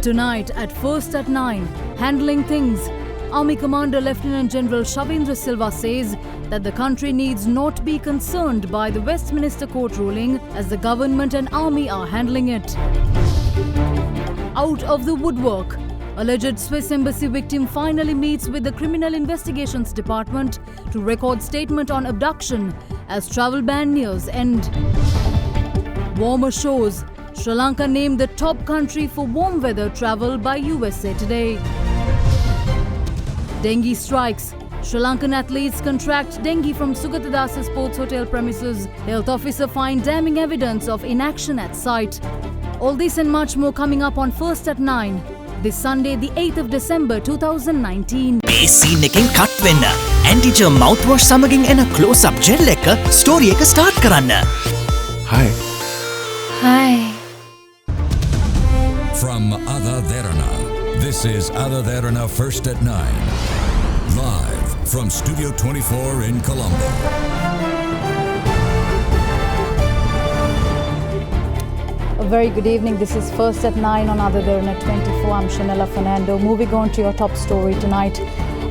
Tonight at first at 9, handling things, Army Commander Lieutenant General Shavindra Silva says that the country needs not be concerned by the Westminster Court ruling as the government and army are handling it. Out of the woodwork, alleged Swiss embassy victim finally meets with the Criminal Investigations Department to record statement on abduction as travel ban nears end. Warmer shores, Sri Lanka named the top country for warm weather travel by USA Today. Dengue strikes. Sri Lankan athletes contract dengue from Sugatadasa Sports Hotel premises. Health officer find damning evidence of inaction at site. All this and much more coming up on First at 9. This Sunday, the 8th of December 2019. මේ scene එකෙන් cut වෙන්න. Anti-germ mouthwash සමගින් එන close-up gel එක story එක start කරන්න. Hi. Hi. From AdaDerana, this is AdaDerana First at 9. Live from Studio 24 in Colombo. A very good evening. This is First at 9 on AdaDerana 24. I'm Shanella Fernando. Moving on to your top story tonight.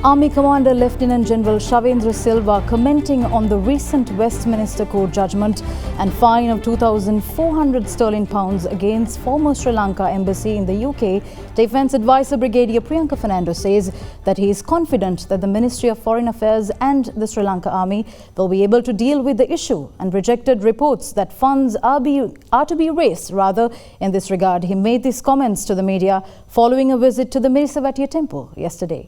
Army Commander Lieutenant General Shavindra Silva commenting on the recent Westminster Court judgment and fine of 2,400 sterling pounds against former Sri Lanka embassy in the UK. Defence Advisor Brigadier Priyanka Fernando says that he is confident that the Ministry of Foreign Affairs and the Sri Lanka Army will be able to deal with the issue and rejected reports that funds are to be raised. Rather, in this regard, he made these comments to the media following a visit to the Mirisavatia temple yesterday.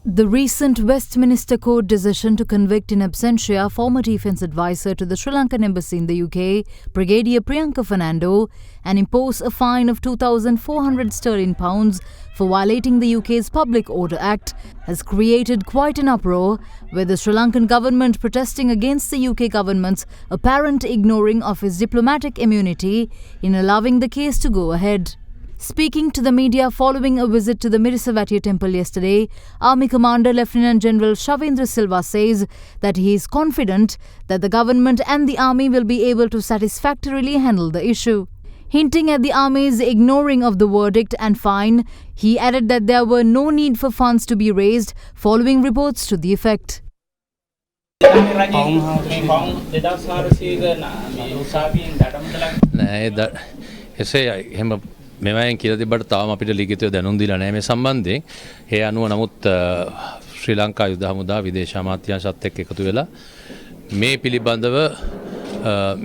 The recent Westminster Court decision to convict in absentia former Defence Advisor to the Sri Lankan Embassy in the UK, Brigadier Priyanka Fernando, and impose a fine of 2,400 sterling pounds for violating the UK's Public Order Act has created quite an uproar, with the Sri Lankan government protesting against the UK government's apparent ignoring of its diplomatic immunity in allowing the case to go ahead. Speaking to the media following a visit to the Mirisavatia temple yesterday, Army Commander Lieutenant General Shavindra Silva says that he is confident that the government and the army will be able to satisfactorily handle the issue. Hinting at the army's ignoring of the verdict and fine, he added that there were no need for funds to be raised following reports to the effect. මෙමයන් කියලා තිබ්බට තාම අපිට ලිඛිතව දැනුම් දීලා නැහැ මේ සම්බන්ධයෙන්. ඒ අනුව නමුත් ශ්‍රී ලංකා යුද හමුදා විදේශ අමාත්‍යාංශත් එක්ක එකතු වෙලා මේ පිළිබඳව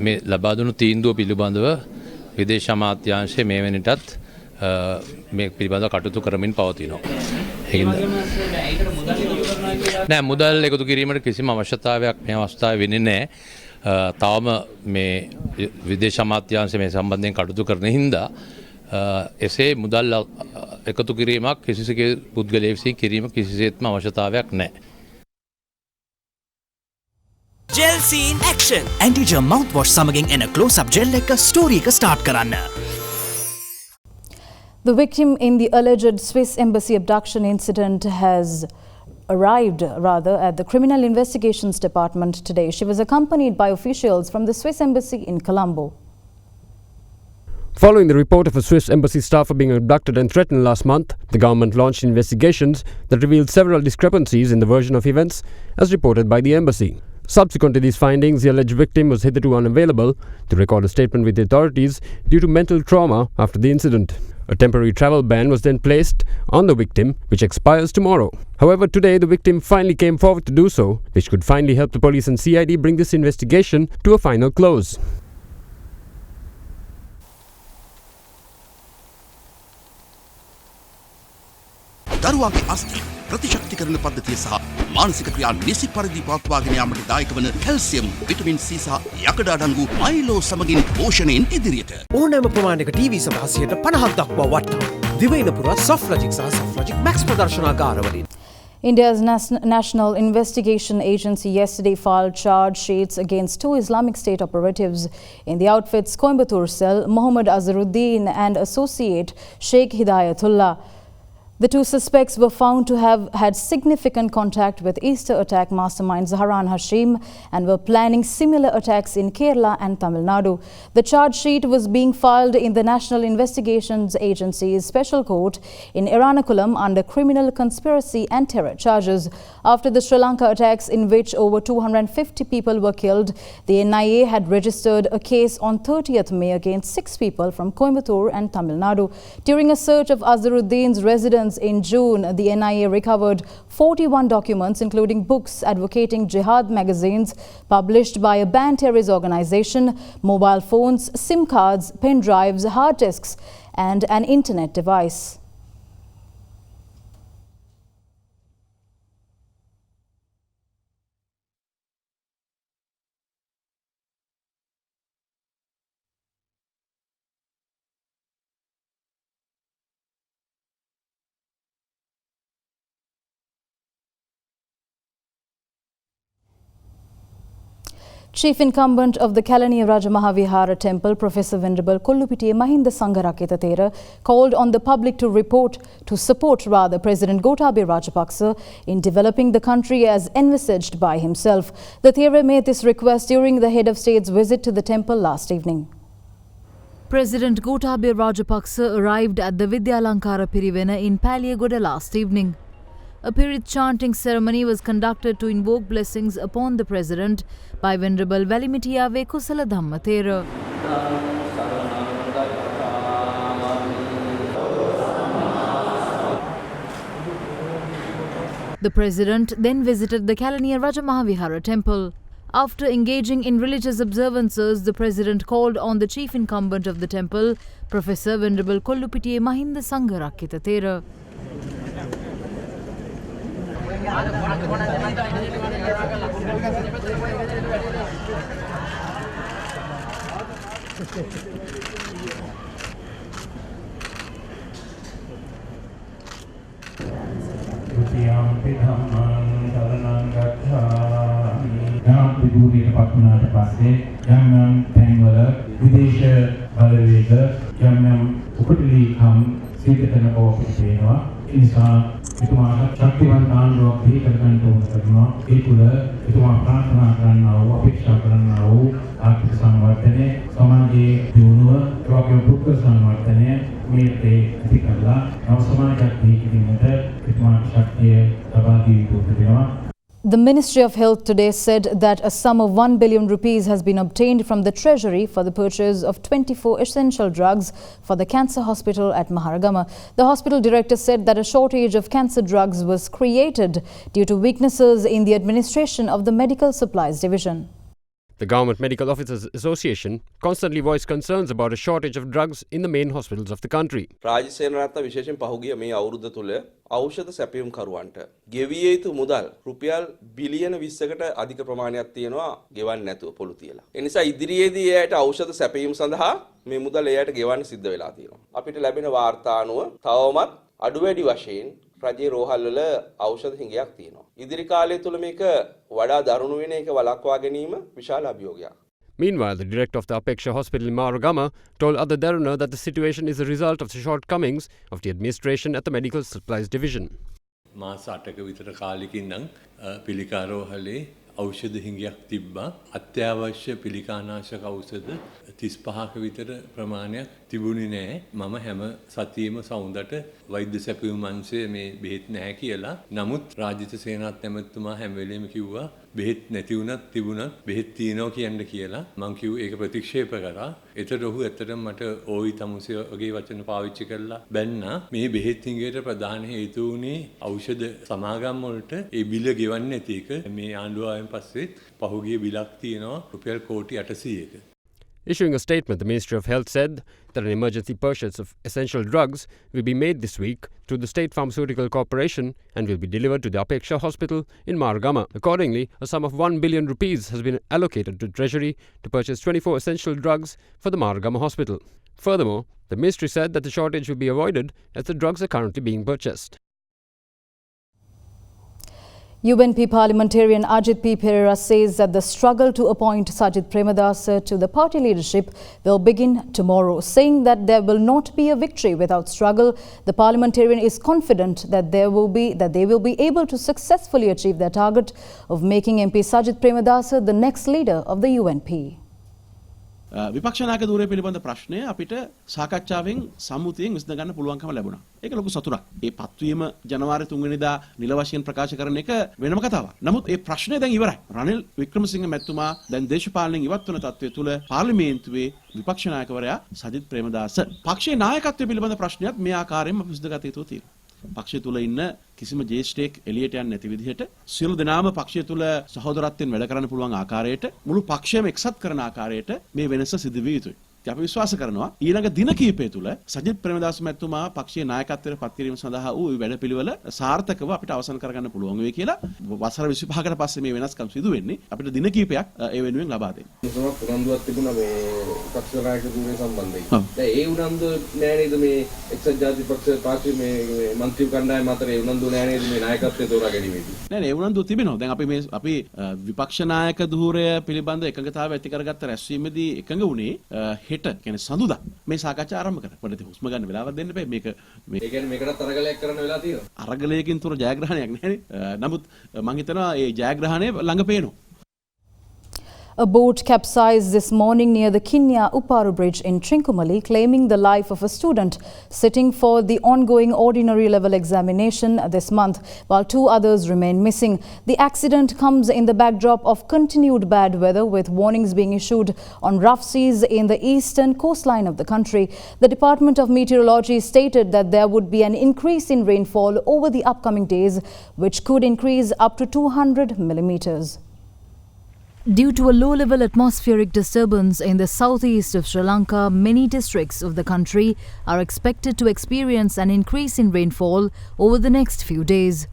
මේ ලබා දුණු තීන්දුව පිළිබඳව විදේශ අමාත්‍යාංශය මේ වෙනටත් මේ පිළිබඳව කටයුතු කරමින් පවතිනවා. නෑ මුදල් එකතු කිරීමට කිසිම අවශ්‍යතාවයක් මේ අවස්ථාවේ වෙන්නේ නැහැ. තාම මේ විදේශ අමාත්‍යාංශය මේ සම්බන්ධයෙන් කටයුතු කරන හින්දා එසේ මුදල් එකතු කිරීමක් කිසිසේක පුද්ගලයෙක් විසින් කිරීම කිසිසේත්ම අවශ්‍යතාවයක් නැහැ. Gel scene action. Anti-germ mouthwash සමගින් එන close-up gel එක story එක start කරන්න. The victim in the alleged Swiss embassy abduction incident has arrived at the Criminal Investigations Department today. She was accompanied by officials from the Swiss embassy in Colombo. Following the report of a Swiss embassy staffer being abducted and threatened last month, the government launched investigations that revealed several discrepancies in the version of events as reported by the embassy. Subsequent to these findings, the alleged victim was hitherto unavailable to record a statement with the authorities due to mental trauma after the incident. A temporary travel ban was then placed on the victim, which expires tomorrow. However, today the victim finally came forward to do so, which could finally help the police and CID bring this investigation to a final close. දරුවාගේ අස්ථි ප්‍රතිශක්තිකරණ පද්ධතිය සහ මානසික ක්‍රියා නිසි පරිදි පවත්වාගෙන යාමට දායක වන කැල්සියම්, විටමින් C සහ යකඩ අඩංගු මයිලෝ සමගින් පෝෂණයෙන් ඉදිරියට. ඕනෑම ප්‍රමාණයක ටීවී සහ 50ක් දක්වා වට්ටම්. දිවයින පුරා Soft Logic සහ Soft Logic Max ප්‍රදර්ශනාගාරවලින්. India's National Investigation Agency yesterday filed charge sheets against two Islamic State operatives in the outfit's Coimbatore cell, Mohammad Azharuddin and associate Sheikh Hidayatullah. The two suspects were found to have had significant contact with Easter attack mastermind Zaharan Hashim and were planning similar attacks in Kerala and Tamil Nadu. The charge sheet was being filed in the National Investigations Agency's special court in Ernakulam under criminal conspiracy and terror charges. After the Sri Lanka attacks, in which over 250 people were killed, the NIA had registered a case on 30th May against 6 people from Coimbatore and Tamil Nadu. During a search of Azharuddin's residence in June, the NIA recovered 41 documents, including books advocating jihad, magazines published by a banned terrorist organization, mobile phones, SIM cards, pen drives, hard disks, and an internet device. Chief incumbent of the Kalaniya Raja Mahavihara temple, Professor Venerable Kollupitiya Mahinda Sangharakkhitha Thera, called on the public to support President Gotabaya Rajapaksa in developing the country as envisaged by himself. The Thera made this request during the head of state's visit to the temple last evening. President Gotabaya Rajapaksa arrived at the Vidyalankara Pirivena in Paliyagoda last evening. A Pirit chanting ceremony was conducted to invoke blessings upon the President by Venerable Velimitiyave Kusala Dhamma Thera. The President then visited the Kalaniya Raja Mahavihara temple. After engaging in religious observances, the President called on the chief incumbent of the temple, Professor Venerable Kollupitiya Mahinda Sangharakkhitha Thera. එතුමාට ශක්තිමත් ආණ්ඩුවක් පිහි කර ගන්න ඕන කරනවා. ඒ තුළ එතුමා ප්‍රාර්ථනා කරන්නා වූ අපේක්ෂා කරන්නා වූ ආර්ථික සංවර්ධනය, සමාජයේ දියුණුව, ඒවගේම පුද්ගල සංවර්ධනය මේකේ ඇති කරලා නව සමාජයක් බිහි කිරීමට එතුමාට ශක්තිය ලබා දී යුතු වෙනවා. The Ministry of Health today said that a sum of 1 billion rupees has been obtained from the Treasury for the purchase of 24 essential drugs for the cancer hospital at Maharagama. The hospital director said that a shortage of cancer drugs was created due to weaknesses in the administration of the Medical Supplies Division. The Government Medical Officers Association constantly voiced concerns about a shortage of drugs in the main hospitals of the country. රාජසේනරත්න විශේෂයෙන් පහුගිය මේ අවුරුද්ද තුල ඖෂධ සැපයුම් කරුවන්ට ගෙවිය යුතු මුදල් රුපියල් බිලියන 20කට අධික ප්‍රමාණයක් තියෙනවා ගෙවන්න නැතුව පොළු තියලා. ඒ නිසා ඉදිරියේදී එයාට ඖෂධ සැපයුම් සඳහා මේ මුදල් එයාට ගෙවන්න සිද්ධ වෙලා තියෙනවා. අපිට ලැබෙන වාර්තා අනුව තවමත් අඩු වැඩි වශයෙන් රජයේ රෝහල් වල ඖෂධ හිඟයක් තියෙනවා. ඉදිරි කාලය තුල මේක වඩා දරුණු වෙන එක වළක්වා ගැනීම විශාල අභියෝගයක්. Meanwhile, the director of the Apeksha Hospital in Maharagama told AdaDerana that the situation is a result of the shortcomings of the administration at the Medical Supplies Division. මාස 8ක විතර කාලෙකින් නම් පිළිකා රෝහලේ ඖෂධ හිඟයක් තිබ්බා. අත්‍යවශ්‍ය පිළිකානාශක ඖෂධ 35ක විතර ප්‍රමාණයක් තිබුණේ නැහැ. මම හැම සතියෙම සවුන්දට වෛද්‍ය සැපයුම් අංශයේ මේ බෙහෙත් නැහැ කියලා. නමුත් රාජිත සේනාත් ඇමතුමා හැම වෙලෙම කිව්වා බෙහෙත් නැති වුණත් තිබුණත් බෙහෙත් තියෙනවා කියන්න කියලා. මං කිව්ව ඒක ප්‍රතික්ෂේප කරා. ඒතර ඔහු ඇත්තටම මට ඕයි තමුසේ වගේ වචන පාවිච්චි කරලා බැන්නා. මේ බෙහෙත් හිඟේට ප්‍රධාන හේතු වුණේ ඖෂධ සමාගම් වලට ඒ බිල ගෙවන්නේ නැති එක. මේ ආණ්ඩුව ආවෙන් පස්සේ පහුගිය බිලක් තියෙනවා රුපියල් කෝටි 800ක. Issuing a statement, the Ministry of Health said that an emergency purchase of essential drugs will be made this week through the State Pharmaceutical Corporation and will be delivered to the Apeksha Hospital in Maharagama. Accordingly, a sum of 1 billion rupees has been allocated to Treasury to purchase 24 essential drugs for the Maharagama Hospital. Furthermore, the ministry said that the shortage will be avoided as the drugs are currently being purchased. UNP parliamentarian Ajit P. Pereira says that the struggle to appoint Sajid Premadasa to the party leadership will begin tomorrow, saying that there will not be a victory without struggle. The parliamentarian is confident that they will be able to successfully achieve their target of making MP Sajid Premadasa the next leader of the UNP. විපක්ෂ නායක ධූරය පිළිබඳ ප්‍රශ්නය අපිට සාකච්ඡාවෙන් සම්මුතියෙන් විසඳ ගන්න පුළුවන්කම ලැබුණා. ඒක ලොකු සතුටක්. ඒ පත්වීම ජනවාරි 3 වෙනිදා නිල වශයෙන් ප්‍රකාශ කරන එක වෙනම කතාවක්. නමුත් ඒ ප්‍රශ්නය දැන් ඉවරයි. රනිල් වික්‍රමසිංහ මැතිතුමා දැන් දේශපාලනයෙන් ඉවත් වන තත්ත්වය තුල පාර්ලිමේන්තුවේ විපක්ෂ නායකවරයා සජිත් ප්‍රේමදාස පක්ෂයේ නායකත්වය පිළිබඳ ප්‍රශ්නයක් මේ ආකාරයෙන්ම විසඳගත යුතු තියෙනවා. පක්ෂය තුල ඉන්න කිසිම ජේෂ්ඨයෙක් එළියට යන්නේ නැති විදිහට සියලු දෙනාම පක්ෂය තුල සහෝදරත්වයෙන් වැඩ කරන්න පුළුවන් ආකාරයට මුළු පක්ෂයම එක්සත් කරන ආකාරයට මේ වෙනස සිදු විය යුතුයි. අපි විශ්වාස කරනවා ඊළඟ දින කිහිපය තුල සජිත් ප්‍රේමදාස මැතිතුමා පක්ෂයේ නායකත්වයට පත් කිරීම සඳහා වූ වැඩපිළිවෙල සාර්ථකව අපිට අවසන් කරගන්න පුළුවන් වෙයි කියලා වසර 25කට පස්සේ මේ වෙනස්කම් සිදු වෙන්නේ අපිට දින කිහිපයක් ඒ වෙනුවෙන් ලබා දෙන්න. මොකද උනන්දුවක් තිබුණා මේ පක්ෂ නායක ධූරය සම්බන්ධයෙන්. දැන් ඒ උනන්දුව නෑ නේද මේ එක්සත් ජාතික පක්ෂ පාර්ටි මේ මන්ත්‍රී කණ්ඩායම අතර ඒ උනන්දුව නෑ නේද මේ නායකත්වය තෝරා ගැනීමේදී. නෑ ඒ උනන්දුව තිබෙනවා. දැන් අපි විපක්ෂ නායක ධූරය පිළිබඳ එකඟතාවය ඇති කරගත්ත රැස්වීමේදී එකඟ වුණේ හෙට කියන්නේ සඳුදා මේ සාකච්ඡා ආරම්භ කරා. පොඩ්ඩක් හුස්ම ගන්න වෙලාවක් දෙන්න බෑ. මේක ඒ කියන්නේ මේකටත් අරගලයක් කරන්න වෙලා තියෙනවා. අරගලයකින් තොර ජයග්‍රහණයක් නැහැ නේ. නමුත් මම හිතනවා මේ ජයග්‍රහණය ළඟ පේනවා. A boat capsized this morning near the Kinya Upparu Bridge in Trincomalee, claiming the life of a student sitting for the ongoing ordinary level examination this month, while 2 others remain missing. The accident comes in the backdrop of continued bad weather, with warnings being issued on rough seas in the eastern coastline of the country. The Department of Meteorology stated that there would be an increase in rainfall over the upcoming days, which could increase up to 200 millimeters. Due to a low-level atmospheric disturbance in the southeast of Sri Lanka, many districts of the country are expected to experience an increase in rainfall over the next few days.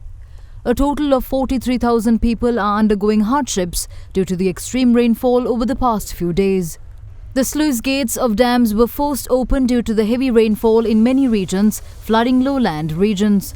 A total of 43,000 people are undergoing hardships due to the extreme rainfall over the past few days. The sluice gates of dams were forced open due to the heavy rainfall in many regions, flooding lowland regions.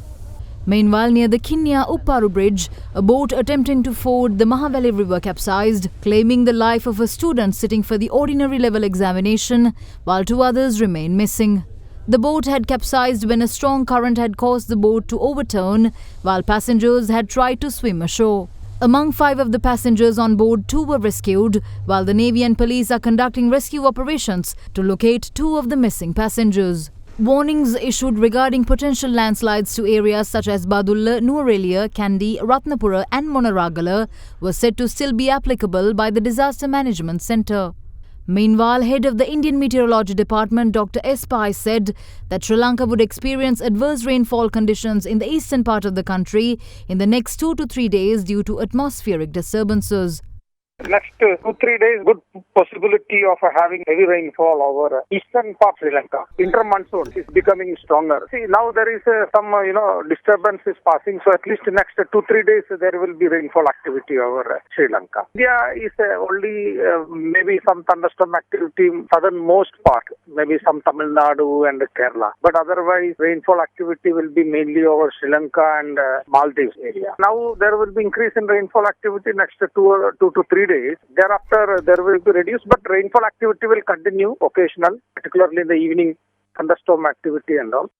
Meanwhile, near the Kinya Upparu Bridge, a boat attempting to ford the Mahavihara river capsized, claiming the life of a student sitting for the ordinary level examination, while 2 others remain missing. The boat had capsized when a strong current had caused the boat to overturn, while passengers had tried to swim ashore. Among 5 of the passengers on board, 2 were rescued, while the Navy and police are conducting rescue operations to locate 2 of the missing passengers. Warnings issued regarding potential landslides to areas such as Badulla, Nuwara, Kandy, Ratnapura and Monaragala were said to still be applicable by the Disaster Management Centre. Meanwhile, head of the Indian Meteorology Department Dr. S. Pai said that Sri Lanka would experience adverse rainfall conditions in the eastern part of the country in the next 2 to 3 days due to atmospheric disturbances. Next 2-3 days, good possibility of having heavy rainfall over eastern part of Sri Lanka. Inter-monsoon is becoming stronger. See, now there is some, disturbance is passing. So at least next 2-3 days, there will be rainfall activity over Sri Lanka. India is only maybe some thunderstorm activity southernmost part, maybe some Tamil Nadu and Kerala. But otherwise, rainfall activity will be mainly over Sri Lanka and Maldives area. Now there will be increase in rainfall activity next 2 to 3 days. Thereafter, there will be reduced, but rainfall activity will continue occasional, particularly in the evening, thunderstorm activity and all.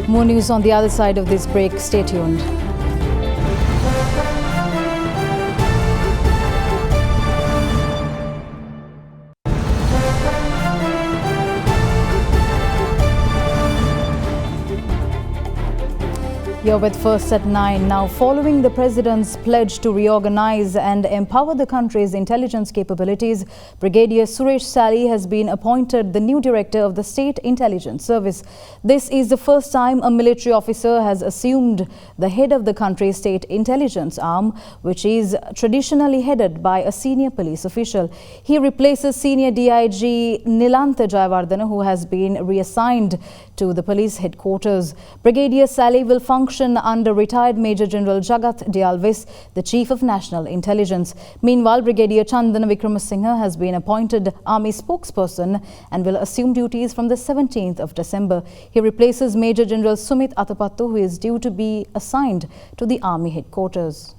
More news on the other side of this break. Stay tuned. You're with First at 9. Now, following the President's pledge to reorganize and empower the country's intelligence capabilities, Brigadier Suresh Sally has been appointed the new director of the State Intelligence Service. This is the first time a military officer has assumed the head of the country's state intelligence arm, which is traditionally headed by a senior police official. He replaces senior DIG Nilantha Jayawardena, who has been reassigned to the police headquarters. Brigadier Sally will function function under retired Major General Jagath Dialvis, the Chief of National Intelligence. Meanwhile, Brigadier Chandana Wickramasinghe has been appointed Army spokesperson and will assume duties from the 17th of December. He replaces Major General Sumit Athapattu, who is due to be assigned to the Army headquarters.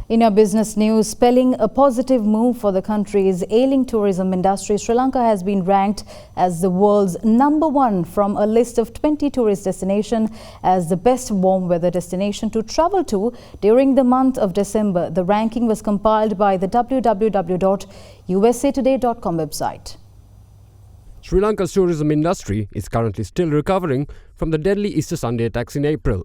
In our business news, spelling a positive move for the country's ailing tourism industry, Sri Lanka has been ranked as the world's #1 from a list of 20 tourist destinations as the best warm weather destination to travel to during the month of December. The ranking was compiled by the www.usatoday.com website. Sri Lanka's tourism industry is currently still recovering from the deadly Easter Sunday attacks in April.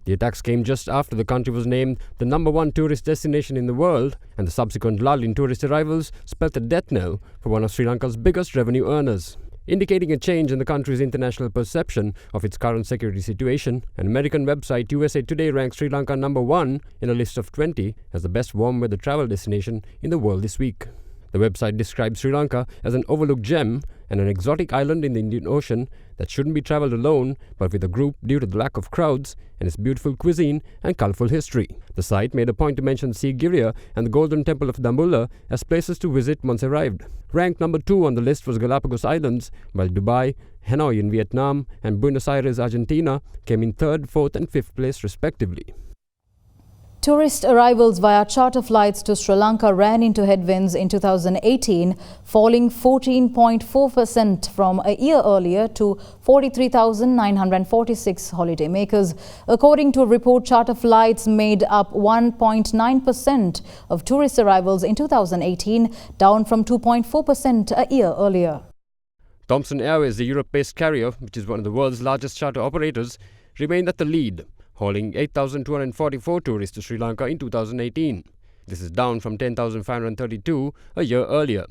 The attacks came just after the country was named the #1 tourist destination in the world, and the subsequent lull in tourist arrivals spelled a death knell for one of Sri Lanka's biggest revenue earners. Indicating a change in the country's international perception of its current security situation, an American website USA Today ranks Sri Lanka #1 in a list of 20 as the best warm weather travel destination in the world this week. The website describes Sri Lanka as an overlooked gem and an exotic island in the Indian Ocean that shouldn't be travelled alone but with a group due to the lack of crowds and its beautiful cuisine and colourful history. The site made a point to mention Sigiriya and the Golden Temple of Dambulla as places to visit once arrived. Ranked #2 on the list was Galapagos Islands, while Dubai, Hanoi in Vietnam and Buenos Aires, Argentina came in 3rd, 4th and 5th place respectively. Tourist arrivals via charter flights to Sri Lanka ran into headwinds in 2018, falling 14.4% from a year earlier to 43,946 holidaymakers. According to a report, charter flights made up 1.9% of tourist arrivals in 2018, down from 2.4% a year earlier. Thomson Airways, the Europe-based carrier, which is one of the world's largest charter operators, remained at the lead, hauling 8,244 tourists to Sri Lanka in 2018. This is down from 10,532 a year earlier.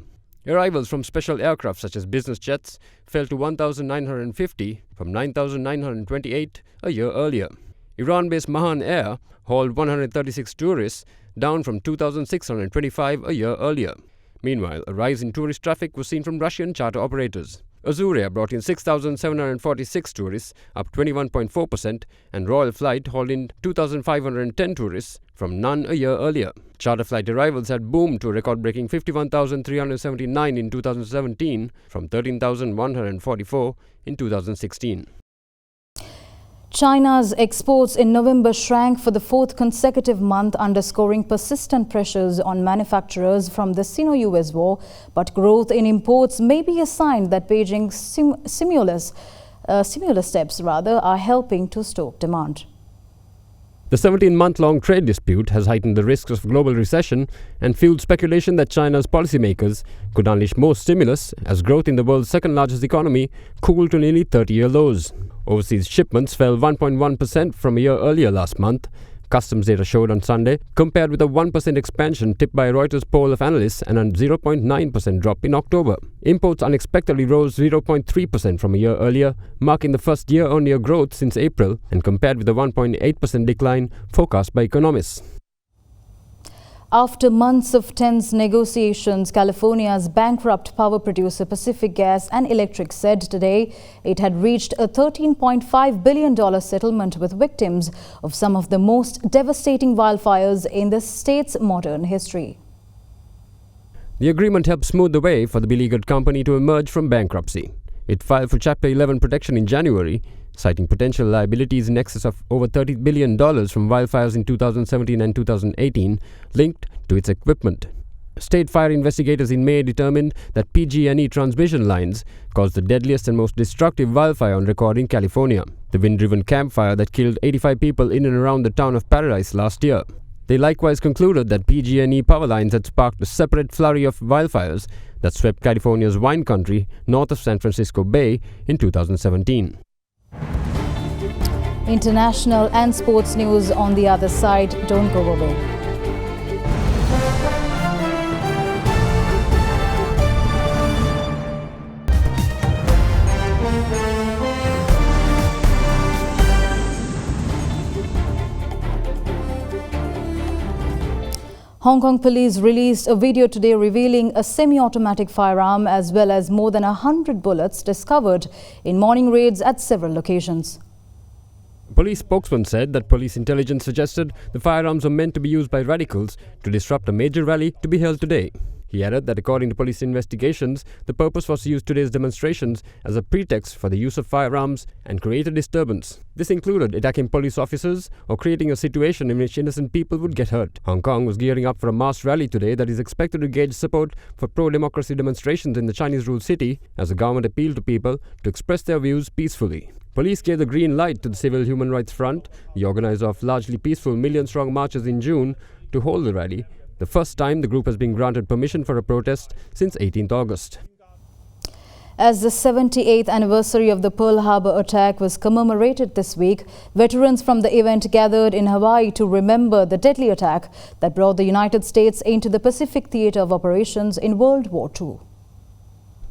Arrivals from special aircraft such as business jets fell to 1,950 from 9,928 a year earlier. Iran-based Mahan Air hauled 136 tourists, down from 2,625 a year earlier. Meanwhile, a rise in tourist traffic was seen from Russian charter operators. Azur Air brought in 6,746 tourists, up 21.4%, and Royal Flight hauled in 2,510 tourists, from none a year earlier. Charter flight arrivals had boomed to a record-breaking 51,379 in 2017, from 13,144 in 2016. China's exports in November shrank for the 4th consecutive month, underscoring persistent pressures on manufacturers from the Sino-US war. But growth in imports may be a sign that Beijing's stimulus steps are helping to stoke demand. The 17-month-long trade dispute has heightened the risks of global recession and fueled speculation that China's policymakers could unleash more stimulus as growth in the world's second-largest economy cooled to nearly 30-year lows. Overseas shipments fell 1.1% from a year earlier last month, customs data showed on Sunday, compared with a 1% expansion tipped by a Reuters poll of analysts and a 0.9% drop in October. Imports unexpectedly rose 0.3% from a year earlier, marking the first year-on-year growth since April and compared with the 1.8% decline forecast by economists. After months of tense negotiations, California's bankrupt power producer Pacific Gas and Electric said today it had reached a $13.5 billion settlement with victims of some of the most devastating wildfires in the state's modern history. The agreement helped smooth the way for the beleaguered company to emerge from bankruptcy. It filed for Chapter 11 protection in January, citing potential liabilities in excess of over $30 billion from wildfires in 2017 and 2018 linked to its equipment. State fire investigators in May determined that PG&E transmission lines caused the deadliest and most destructive wildfire on record in California, the wind-driven campfire that killed 85 people in and around the town of Paradise last year. They likewise concluded that PG&E power lines had sparked a separate flurry of wildfires that swept California's wine country north of San Francisco Bay in 2017. International and sports news on the other side. Don't go away. Hong Kong police released a video today revealing a semi-automatic firearm as well as more than 100 bullets discovered in morning raids at several locations. A police spokesman said that police intelligence suggested the firearms were meant to be used by radicals to disrupt a major rally to be held today. He added that according to police investigations, the purpose was to use today's demonstrations as a pretext for the use of firearms and create a disturbance. This included attacking police officers or creating a situation in which innocent people would get hurt. Hong Kong was gearing up for a mass rally today that is expected to gauge support for pro-democracy demonstrations in the Chinese-ruled city as the government appealed to people to express their views peacefully. Police gave the green light to the Civil Human Rights Front, the organizer of largely peaceful million-strong marches in June, to hold the rally, the first time the group has been granted permission for a protest since 18th August. As the 78th anniversary of the Pearl Harbor attack was commemorated this week, veterans from the event gathered in Hawaii to remember the deadly attack that brought the United States into the Pacific theater of operations in World War II.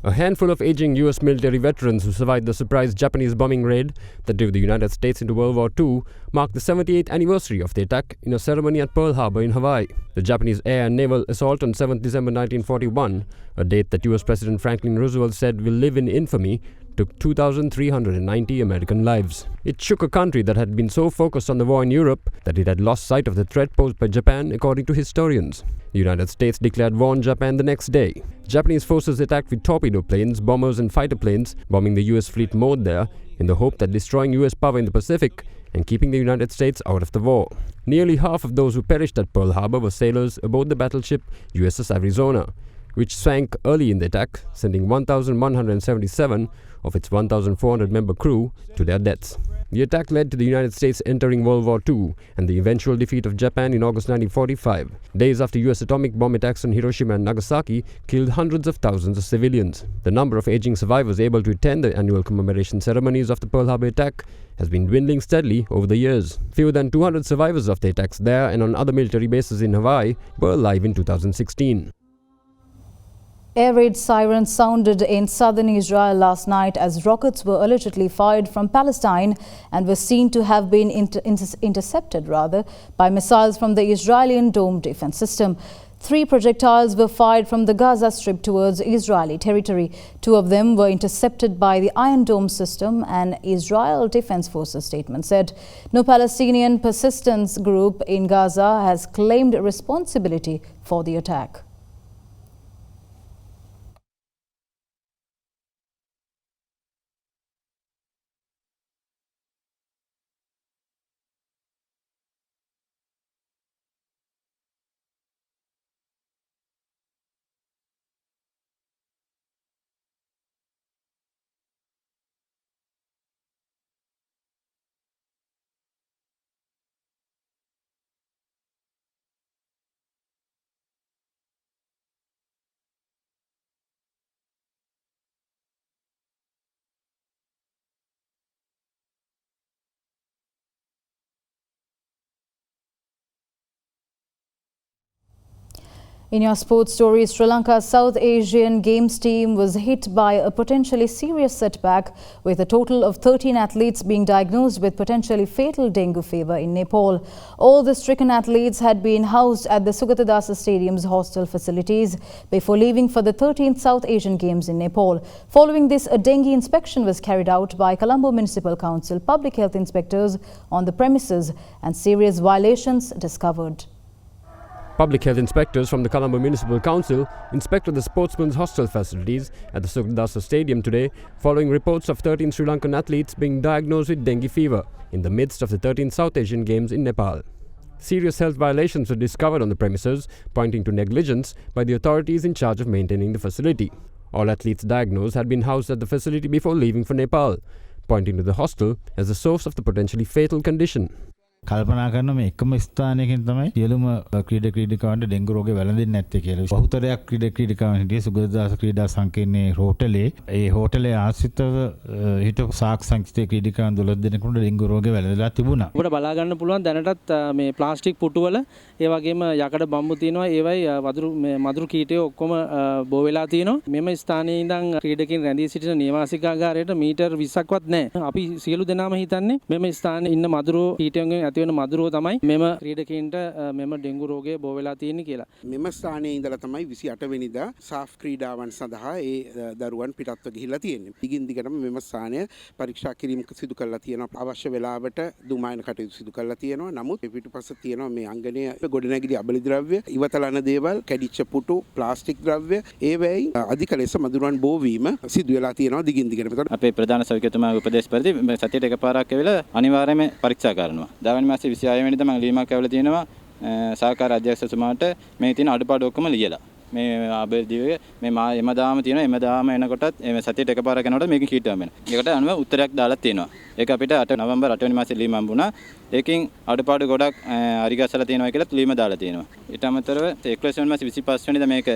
A handful of aging US military veterans who survived the surprise Japanese bombing raid that drove the United States into World War II marked the 78th anniversary of the attack in a ceremony at Pearl Harbor in Hawaii. The Japanese air and naval assault on 7th December 1941, a date that US President Franklin Roosevelt said will live in infamy, took 2,390 American lives. It shook a country that had been so focused on the war in Europe that it had lost sight of the threat posed by Japan, according to historians. The United States declared war on Japan the next day. Japanese forces attacked with torpedo planes, bombers and fighter planes, bombing the US fleet moored there in the hope that destroying US power in the Pacific and keeping the United States out of the war. Nearly half of those who perished at Pearl Harbor were sailors aboard the battleship USS Arizona, which sank early in the attack, sending 1,177 of its 1,400-member crew to their deaths. The attack led to the United States entering World War II and the eventual defeat of Japan in August 1945. Days after US atomic bomb attacks on Hiroshima and Nagasaki killed hundreds of thousands of civilians. The number of aging survivors able to attend the annual commemoration ceremonies of the Pearl Harbor attack has been dwindling steadily over the years. Fewer than 200 survivors of the attacks there and on other military bases in Hawaii were alive in 2016. Air raid sirens sounded in southern Israel last night as rockets were allegedly fired from Palestine and were seen to have been intercepted by missiles from the Israeli dome defense system. 3 projectiles were fired from the Gaza Strip towards Israeli territory. 2 of them were intercepted by the Iron Dome system, an Israel Defense Forces statement said. No Palestinian persistence group in Gaza has claimed responsibility for the attack. In your sports story, Sri Lanka's South Asian Games team was hit by a potentially serious setback, with a total of 13 athletes being diagnosed with potentially fatal dengue fever in Nepal. All the stricken athletes had been housed at the Sugatadasa Stadium's hostel facilities before leaving for the 13th South Asian Games in Nepal. Following this, a dengue inspection was carried out by Colombo Municipal Council public health inspectors on the premises and serious violations discovered. Public health inspectors from the Colombo Municipal Council inspected the sportsmen's hostel facilities at the Sugatadasa Stadium today following reports of 13 Sri Lankan athletes being diagnosed with dengue fever in the midst of the 13th South Asian Games in Nepal. Serious health violations were discovered on the premises, pointing to negligence by the authorities in charge of maintaining the facility. All athletes diagnosed had been housed at the facility before leaving for Nepal, pointing to the hostel as the source of the potentially fatal condition. කල්පනා කරන මේ එකම ස්ථානයකින් තමයි සියලුම ක්‍රීඩකයන්ට dengue රෝගේ වැළඳෙන්නේ නැත්තේ කියලා. බහුතරයක් ක්‍රීඩකයන් හිටියේ සුගතදාස ක්‍රීඩා සංකීර්ණයේ හෝටලේ. ඒ හෝටලේ ආශ්‍රිතව හිටපු සාක් සංචිතයේ ක්‍රීඩකයන් 12 දෙනෙකුට ඩෙන්ගු රෝගේ වැළඳලා තිබුණා. ඔබට බලා ගන්න පුළුවන් දැනටත් මේ ප්ලාස්ටික් පුටුවල ඒ වගේම යකඩ බම්බු තියෙනවා. ඒවයි මදුරු කීටය ඔක්කොම බෝ වෙලා තියෙනවා. මෙම ස්ථානයේ ඉඳන් ක්‍රීඩකයන් රැඳී සිටින නිවාසිකාගාරයට මීටර් 20ක්වත් නැහැ. අපි සියලු දෙනාම හිතන්නේ මෙම ස්ථානයේ ඉන්න මදුරු කීටයන්ගෙන් ඇති වෙන මදුරුව තමයි මෙම ක්‍රීඩකයින්ට මෙම ඩෙන්ගු රෝගය බෝ වෙලා තියෙන්නේ කියලා. මෙම ස්ථානයේ ඉඳලා තමයි 28 වෙනිදා සාෆ් ක්‍රීඩාවන් සඳහා ඒ දරුවන් පිටත්ව ගිහිලා තියෙන්නේ. දිගින් දිගටම මෙම ස්ථානය පරීක්ෂා කිරීම සිදු කරලා තියෙනවා. අවශ්‍ය වෙලාවට දුමායන කටයුතු සිදු කරලා තියෙනවා. නමුත් පිටුපස තියෙනවා මේ අංගනයේ ගොඩනැගිලි අබලි ද්‍රව්‍ය, ඉවතලන දේවල්, කැඩිච්ච පුටු, ප්ලාස්ටික් ද්‍රව්‍ය ඒවැයි අධික ලෙස මදුරුවන් බෝවීම සිදු වෙලා තියෙනවා දිගින් දිගටම. අපේ ප්‍රධාන සෞඛ්‍යතුමා උපදේශ පරිදි සතියට එකපාරක් ඇවිල්ලා අනිවාර්යයෙන්ම පරීක්ෂා කරනවා. 10 වෙනි මාසේ 26 වෙනිදා මම ලියුමක් ඇවිල්ලා තියෙනවා සහකාර අධ්‍යක්ෂතුමාට මේ තියෙන අඩුපාඩු ඔක්කොම ලියලා. මේ ආබේදිවේ මේ එමදාම තියෙනවා එමදාම එනකොටත් මේ සතියට එකපාරක් යනකොට මේක කීටම වෙනවා. ඒකට අනුව උත්තරයක් දාලා තියෙනවා. ඒක අපිට 8 නොවැම්බර් 8 වෙනි මාසේ ලියුම හම්බුණා. ඒකෙන් අඩුපාඩු ගොඩක් හරිගස්සලා තියෙනවා කියලා ලියුම දාලා තියෙනවා. ඊට අමතරව 11 වෙනි මාසේ 25 වෙනිදා මේක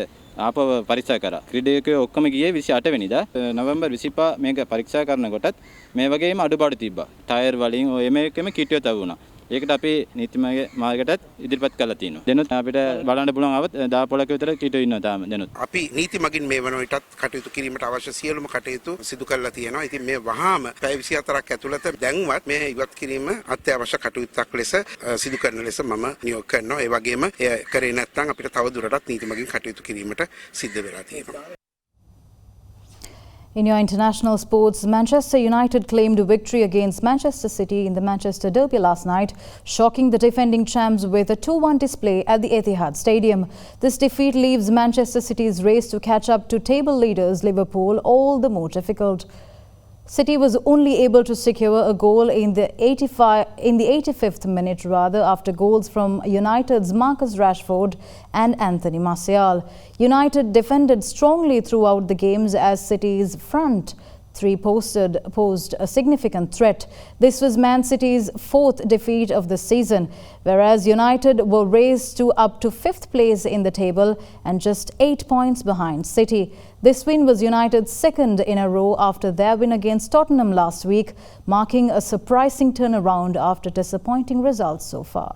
ආපහු පරීක්ෂා කරා. ක්‍රීඩකයෝ ඔක්කොම ගියේ 28 වෙනිදා. නොවැම්බර් 25 මේක පරීක්ෂා කරනකොටත් මේ වගේම අඩුපාඩු තිබ්බා. ටයර් වලින් ඔය මේකෙම කිට්ටිය තවුණා. ඒකට අපි නීතිමය මාර්ගයටත් ඉදිරිපත් කරලා තියෙනවා. දෙනුත් අපිට බලන්න පුළුවන් આવත් 10 පොලක විතර කීටෝ ඉන්නවා තාම දෙනුත්. අපි නීති මගින් මේ වන විටත් කටයුතු කිරීමට අවශ්‍ය සියලුම කටයුතු සිදු කරලා තියෙනවා. ඉතින් මේ වහාම පැය 24ක් ඇතුළත දැන්වත් මේ ඉවත් කිරීම අත්‍යවශ්‍ය කටයුත්තක් ලෙස සිදු කරන ලෙස මම නියෝග කරනවා. ඒ වගේම එය කරේ නැත්නම් අපිට තව දුරටත් නීති මගින් කටයුතු කිරීමට සිද්ධ වෙලා තියෙනවා. In your international sports, Manchester United claimed victory against Manchester City in the Manchester Derby last night, shocking the defending champs with a 2-1 display at the Etihad Stadium. This defeat leaves Manchester City's race to catch up to table leaders Liverpool all the more difficult. City was only able to secure a goal in the 85th minute after goals from United's Marcus Rashford and Anthony Martial. United defended strongly throughout the games as City's front three posed a significant threat. This was Man City's 4th defeat of the season, whereas United were raised to up to 5th place in the table and just 8 points behind City. This win was United's 2nd in a row after their win against Tottenham last week, marking a surprising turnaround after disappointing results so far.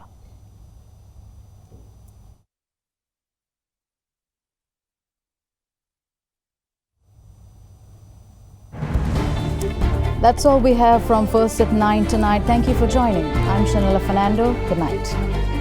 That's all we have from First at 9 tonight. Thank you for joining. I'm Shanila Fernando. Good night.